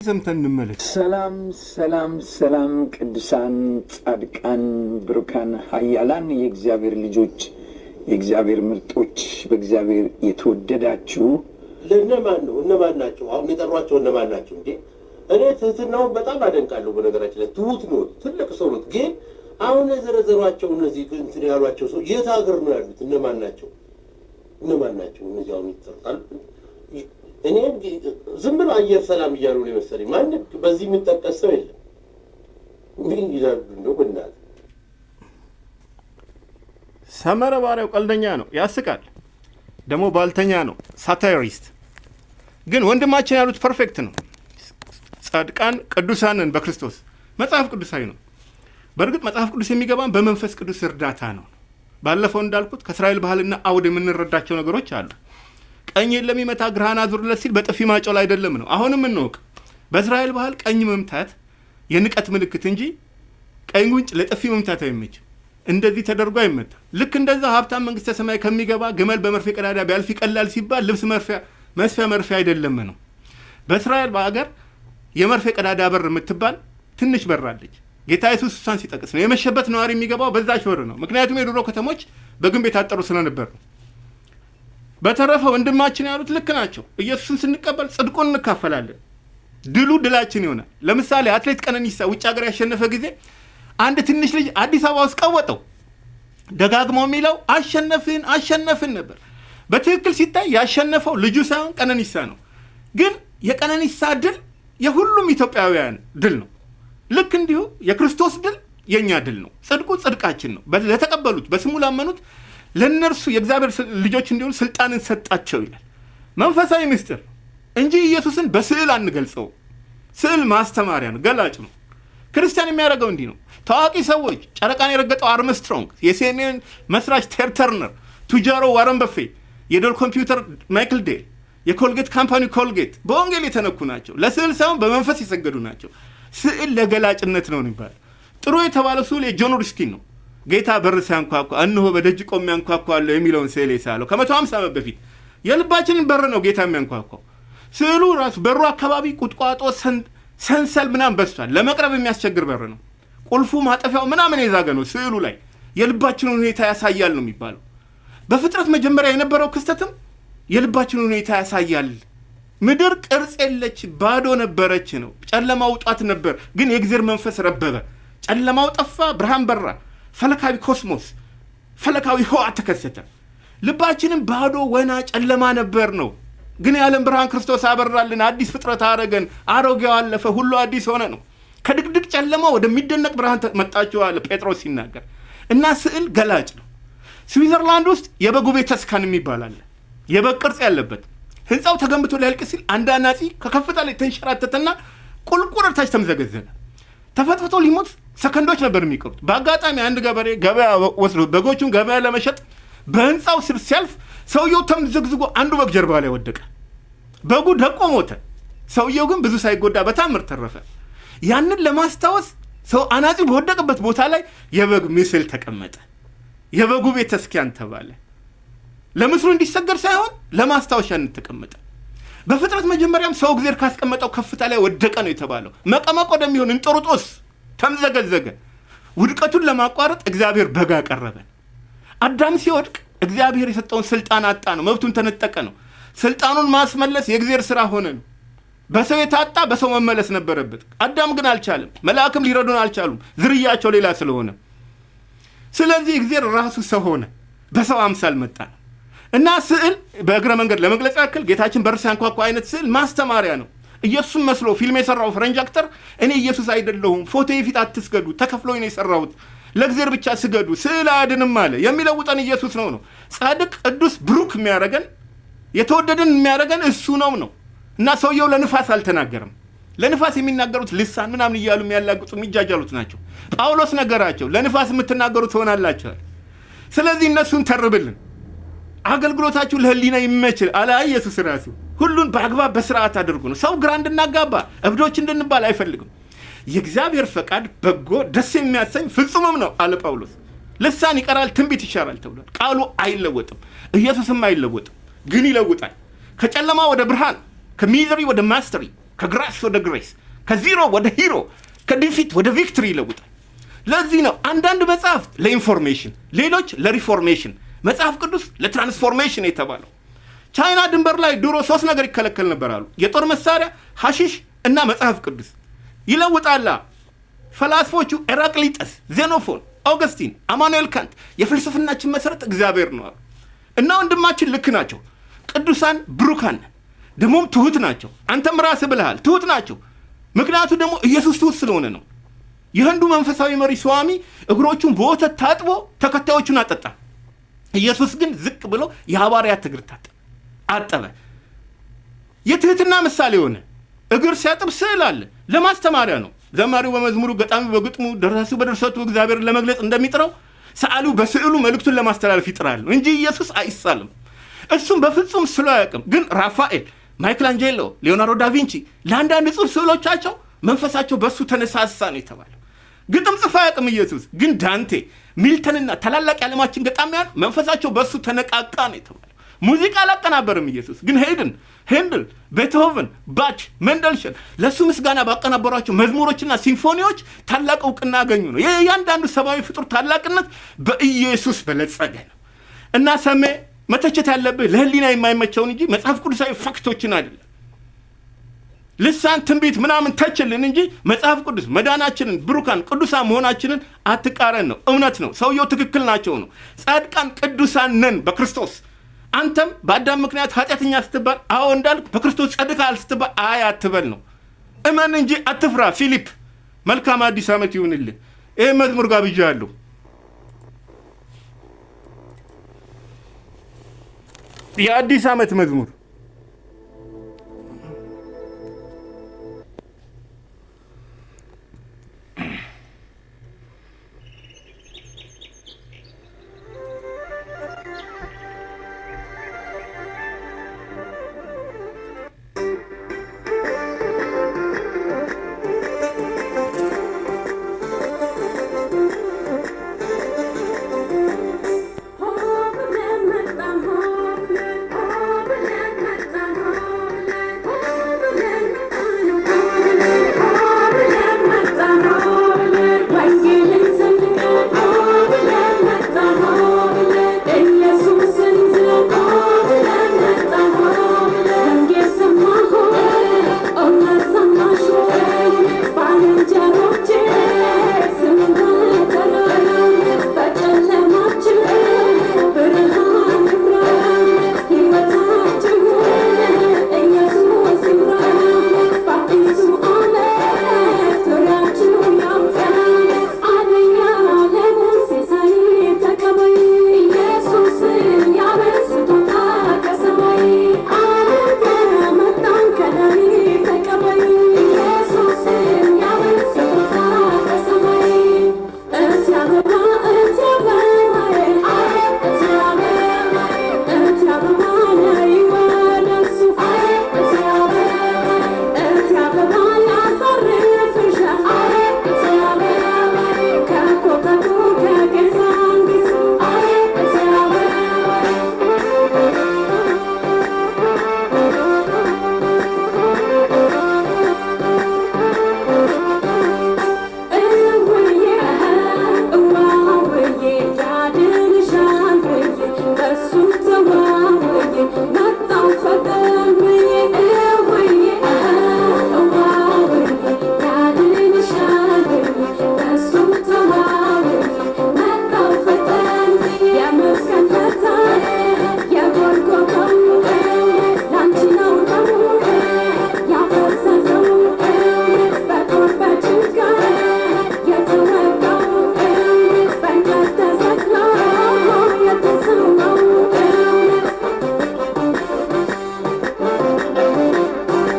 ሰምተን እንመለስ። ሰላም ቅዱሳን ጻድቃን ብሩካን ኃያላን የእግዚአብሔር ልጆች የእግዚአብሔር ምርጦች በእግዚአብሔር የተወደዳችሁ እነማን ናቸው? አሁን የጠሯቸው እነማን ናቸው? እንዴ እኔ ትህትናውን በጣም አደንቃለሁ። በነገራችን ላይ ትሁት ነው፣ ትልቅ ሰው ነው። ግን አሁን የዘረዘሯቸው እነዚህ እንትን ያሏቸው ሰው የት ሀገር ነው ያሉት? እነማን ናቸው? እነዚህ አሁን ይጠሩታል። እኔ ዝም ብሎ አየር ሰላም እያሉ ነው መሰለኝ። ማንም በዚህ የሚጠቀስ ሰው የለም። ምን ይላሉ እንደው በእናትህ። ሰመረ ባሪያው ቀልደኛ ነው፣ ያስቃል፣ ደግሞ ባልተኛ ነው፣ ሳታይሪስት። ግን ወንድማችን ያሉት ፐርፌክት ነው። ጻድቃን ቅዱሳንን በክርስቶስ መጽሐፍ ቅዱሳዊ ነው። በእርግጥ መጽሐፍ ቅዱስ የሚገባን በመንፈስ ቅዱስ እርዳታ ነው። ባለፈው እንዳልኩት ከእስራኤል ባህልና አውድ የምንረዳቸው ነገሮች አሉ። ቀኝ ለሚመታ ግራህን አዙርለት ሲል በጥፊ ማጮል አይደለም ነው። አሁንም እንወቅ፣ በእስራኤል ባህል ቀኝ መምታት የንቀት ምልክት እንጂ ቀኝ ጉንጭ ለጥፊ መምታት አይመችም። እንደዚህ ተደርጎ አይመታም። ልክ እንደዛ ሀብታም መንግስተ ሰማይ ከሚገባ ግመል በመርፌ ቀዳዳ ቢያልፍ ይቀላል ሲባል ልብስ መስፊያ መርፌ አይደለም ነው። በእስራኤል በአገር የመርፌ ቀዳዳ በር የምትባል ትንሽ በር አለች። ጌታ ኢየሱስ እሷን ሲጠቅስ ነው የመሸበት ነዋሪ የሚገባው በዛች በር ነው። ምክንያቱም የድሮ ከተሞች በግንብ የታጠሩ ስለነበር ነው። በተረፈ ወንድማችን ያሉት ልክ ናቸው። ኢየሱስን ስንቀበል ጽድቁን እንካፈላለን፣ ድሉ ድላችን ይሆናል። ለምሳሌ አትሌት ቀነኒሳ ውጭ ሀገር ያሸነፈ ጊዜ አንድ ትንሽ ልጅ አዲስ አበባ ውስጥ ቀወጠው። ደጋግሞ የሚለው አሸነፍን ነበር። በትክክል ሲታይ ያሸነፈው ልጁ ሳይሆን ቀነኒሳ ነው። ግን የቀነኒሳ ድል የሁሉም ኢትዮጵያውያን ድል ነው። ልክ እንዲሁ የክርስቶስ ድል የእኛ ድል ነው። ጽድቁ ጽድቃችን ነው። ለተቀበሉት በስሙ ላመኑት ለእነርሱ የእግዚአብሔር ልጆች እንዲሆኑ ስልጣንን ሰጣቸው ይላል። መንፈሳዊ ምስጢር እንጂ ኢየሱስን በስዕል አንገልጸው። ስዕል ማስተማሪያ ነው፣ ገላጭ ነው። ክርስቲያን የሚያደርገው እንዲህ ነው። ታዋቂ ሰዎች ጨረቃን የረገጠው አርምስትሮንግ፣ የሲኤንኤን መስራች ቴድ ተርነር፣ ቱጃሮ ዋረን በፌ፣ የዶል ኮምፒውተር ማይክል ዴል፣ የኮልጌት ካምፓኒ ኮልጌት በወንጌል የተነኩ ናቸው። ለስዕል ሳይሆን በመንፈስ የሰገዱ ናቸው። ስዕል ለገላጭነት ነው ይባላል። ጥሩ የተባለው ስዕል የጆን ሩስኪን ነው። ጌታ በር ሲያንኳኳ እነሆ በደጅ ቆሜ አንኳኳለሁ የሚለውን ስዕል የሳለው ከ150 ዓመት በፊት የልባችንን በር ነው ጌታ የሚያንኳኳው። ስዕሉ ራሱ በሩ አካባቢ ቁጥቋጦ፣ ሰንሰል ምናምን በስቷል። ለመቅረብ የሚያስቸግር በር ነው። ቁልፉ ማጠፊያው ምናምን የዛገ ነው። ስዕሉ ላይ የልባችንን ሁኔታ ያሳያል ነው የሚባለው። በፍጥረት መጀመሪያ የነበረው ክስተትም የልባችንን ሁኔታ ያሳያል። ምድር ቅርጽ የለች ባዶ ነበረች ነው። ጨለማው ጧት ነበር፣ ግን የእግዚአብሔር መንፈስ ረበበ። ጨለማው ጠፋ፣ ብርሃን በራ። ፈለካዊ ኮስሞስ፣ ፈለካዊ ህዋ ተከሰተ። ልባችንም ባዶ ወና ጨለማ ነበር ነው። ግን የዓለም ብርሃን ክርስቶስ አበራልን፣ አዲስ ፍጥረት አረገን፣ አሮጌው አለፈ፣ ሁሉ አዲስ ሆነ ነው። ከድቅድቅ ጨለማ ወደሚደነቅ ብርሃን መጣችሁ አለ ጴጥሮስ ሲናገር። እና ስዕል ገላጭ ነው። ስዊዘርላንድ ውስጥ የበጉ ቤተ ተስካን የሚባል አለ፣ የበግ ቅርጽ ያለበት። ህንፃው ተገንብቶ ሊያልቅ ሲል አንድ አናጺ ከከፍታ ላይ ተንሸራተተና ቁልቁል ታች ተምዘገዘገ። ተፈጥፍቶ ሊሞት ሰከንዶች ነበር የሚቀሩት። በአጋጣሚ አንድ ገበሬ ገበያ ወስዶ በጎቹን ገበያ ለመሸጥ በህንፃው ስር ሲያልፍ ሰውየው ተምዘግዝጎ አንዱ በግ ጀርባ ላይ ወደቀ። በጉ ደቆ ሞተ። ሰውየው ግን ብዙ ሳይጎዳ በታምር ተረፈ። ያንን ለማስታወስ ሰው አናጺ በወደቀበት ቦታ ላይ የበግ ምስል ተቀመጠ። የበጉ ቤተ ተስኪያን ተባለ። ለምስሉ እንዲሰገድ ሳይሆን ለማስታወሻነት ተቀመጠ። በፍጥረት መጀመሪያም ሰው እግዚአብሔር ካስቀመጠው ከፍታ ላይ ወደቀ ነው የተባለው። መቀመቅ ወደሚሆን እንጦርጦስ ተምዘገዘገ። ውድቀቱን ለማቋረጥ እግዚአብሔር በግ አቀረበ። አዳም ሲወድቅ እግዚአብሔር የሰጠውን ስልጣን አጣ ነው፣ መብቱን ተነጠቀ ነው። ስልጣኑን ማስመለስ የእግዚአብሔር ስራ ሆነ ነው። በሰው የታጣ በሰው መመለስ ነበረበት። አዳም ግን አልቻለም። መላእክም ሊረዱን አልቻሉም፣ ዝርያቸው ሌላ ስለሆነ። ስለዚህ እግዚአብሔር ራሱ ሰው ሆነ፣ በሰው አምሳል መጣ ነው። እና ስዕል በእግረ መንገድ ለመግለጽ ያክል ጌታችን በር ሲያንኳኳ አይነት ስዕል ማስተማሪያ ነው። ኢየሱስን መስሎ ፊልም የሰራው ፈረንጅ አክተር እኔ ኢየሱስ አይደለሁም፣ ፎቶዬ ፊት አትስገዱ፣ ተከፍሎኝ ነው የሰራሁት፣ ለእግዚአብሔር ብቻ ስገዱ፣ ስዕል አያድንም አለ። የሚለውጠን ኢየሱስ ነው። ጻድቅ፣ ቅዱስ፣ ብሩክ የሚያደርገን የተወደድን የሚያደርገን እሱ ነው። እና ሰውየው ለንፋስ አልተናገረም። ለንፋስ የሚናገሩት ልሳን ምናምን እያሉ የሚያላግጡ የሚጃጃሉት ናቸው። ጳውሎስ ነገራቸው፣ ለንፋስ የምትናገሩ ትሆናላችኋል። ስለዚህ እነሱን ተርብልን፣ አገልግሎታችሁ ለህሊና ይመችል አለ ኢየሱስ ራሱ። ሁሉን በአግባብ በስርዓት አድርጉ ነው። ሰው ግራ እንድናጋባ እብዶች እንድንባል አይፈልግም። የእግዚአብሔር ፈቃድ በጎ ደስ የሚያሰኝ ፍጹምም ነው አለ ጳውሎስ። ልሳን ይቀራል፣ ትንቢት ይሻራል ተብሏል። ቃሉ አይለወጥም፣ ኢየሱስም አይለወጥም፣ ግን ይለውጣል። ከጨለማ ወደ ብርሃን፣ ከሚዘሪ ወደ ማስተሪ፣ ከግራስ ወደ ግሬስ፣ ከዚሮ ወደ ሂሮ፣ ከዲፊት ወደ ቪክትሪ ይለውጣል። ለዚህ ነው አንዳንድ መጽሐፍት ለኢንፎርሜሽን፣ ሌሎች ለሪፎርሜሽን፣ መጽሐፍ ቅዱስ ለትራንስፎርሜሽን የተባለው። ቻይና ድንበር ላይ ድሮ 3 ነገር ይከለከል ነበር አሉ። የጦር መሳሪያ፣ ሐሺሽ እና መጽሐፍ ቅዱስ። ይለውጣላ ፈላስፎቹ ኤራቅሊጠስ፣ ዜኖፎን፣ ኦገስቲን፣ አማኑኤል ካንት የፍልስፍናችን መሰረት እግዚአብሔር ነው አሉ። እና ወንድማችን ልክ ናቸው። ቅዱሳን ብሩካን ደግሞም ትሁት ናቸው። አንተም ራስህ ብለሃል፣ ትሁት ናቸው። ምክንያቱ ደግሞ ኢየሱስ ትሁት ስለሆነ ነው። የህንዱ መንፈሳዊ መሪ ስዋሚ እግሮቹን በወተት ታጥቦ ተከታዮቹን አጠጣ። ኢየሱስ ግን ዝቅ ብሎ የሐዋርያት እግር አጠበ። የትህትና ምሳሌ ሆነ። እግር ሲያጥብ ስዕል አለ፣ ለማስተማሪያ ነው። ዘማሪው በመዝሙሩ፣ ገጣሚው በግጥሙ፣ ደራሲው በድርሰቱ እግዚአብሔርን ለመግለጽ እንደሚጥረው ሰዓሊው በስዕሉ መልእክቱን ለማስተላለፍ ይጥራል እንጂ ኢየሱስ አይሳልም። እሱም በፍጹም ስሎ አያውቅም። ግን ራፋኤል፣ ማይክል አንጀሎ፣ ሊዮናርዶ ዳቪንቺ ለአንዳንድ ጽሑፍ ስዕሎቻቸው መንፈሳቸው በእሱ ተነሳሳ ነው የተባለው። ግጥም ጽፎ አያውቅም ኢየሱስ። ግን ዳንቴ፣ ሚልተንና ታላላቅ የዓለማችን ገጣሚያን መንፈሳቸው በእሱ ተነቃቃ ነው የተባለው። ሙዚቃ አላቀናበርም ኢየሱስ። ግን ሄንድል፣ ቤትሆቨን፣ ባች፣ መንደልሸን ለእሱ ምስጋና ባቀናበሯቸው መዝሙሮችና ሲምፎኒዎች ታላቅ እውቅና አገኙ ነው። የእያንዳንዱ ሰብአዊ ፍጡር ታላቅነት በኢየሱስ በለጸገ ነው። እና ሰሜ መተቸት ያለብህ ለህሊና የማይመቸውን እንጂ መጽሐፍ ቅዱሳዊ ፋክቶችን አይደለም። ልሳን፣ ትንቢት ምናምን ተችልን እንጂ መጽሐፍ ቅዱስ መዳናችንን፣ ብሩካን ቅዱሳን መሆናችንን አትቃረን ነው። እውነት ነው። ሰውየው ትክክል ናቸው ነው። ጻድቃን ቅዱሳን ነን በክርስቶስ። አንተም በአዳም ምክንያት ኃጢአተኛ ስትባል አዎ እንዳልክ በክርስቶስ ጸድቀሃል ስትባል አይ አትበል ነው። እመን እንጂ አትፍራ። ፊሊፕ መልካም አዲስ ዓመት ይሁንልህ። ይህ መዝሙር ጋብዣለሁ። የአዲስ ዓመት መዝሙር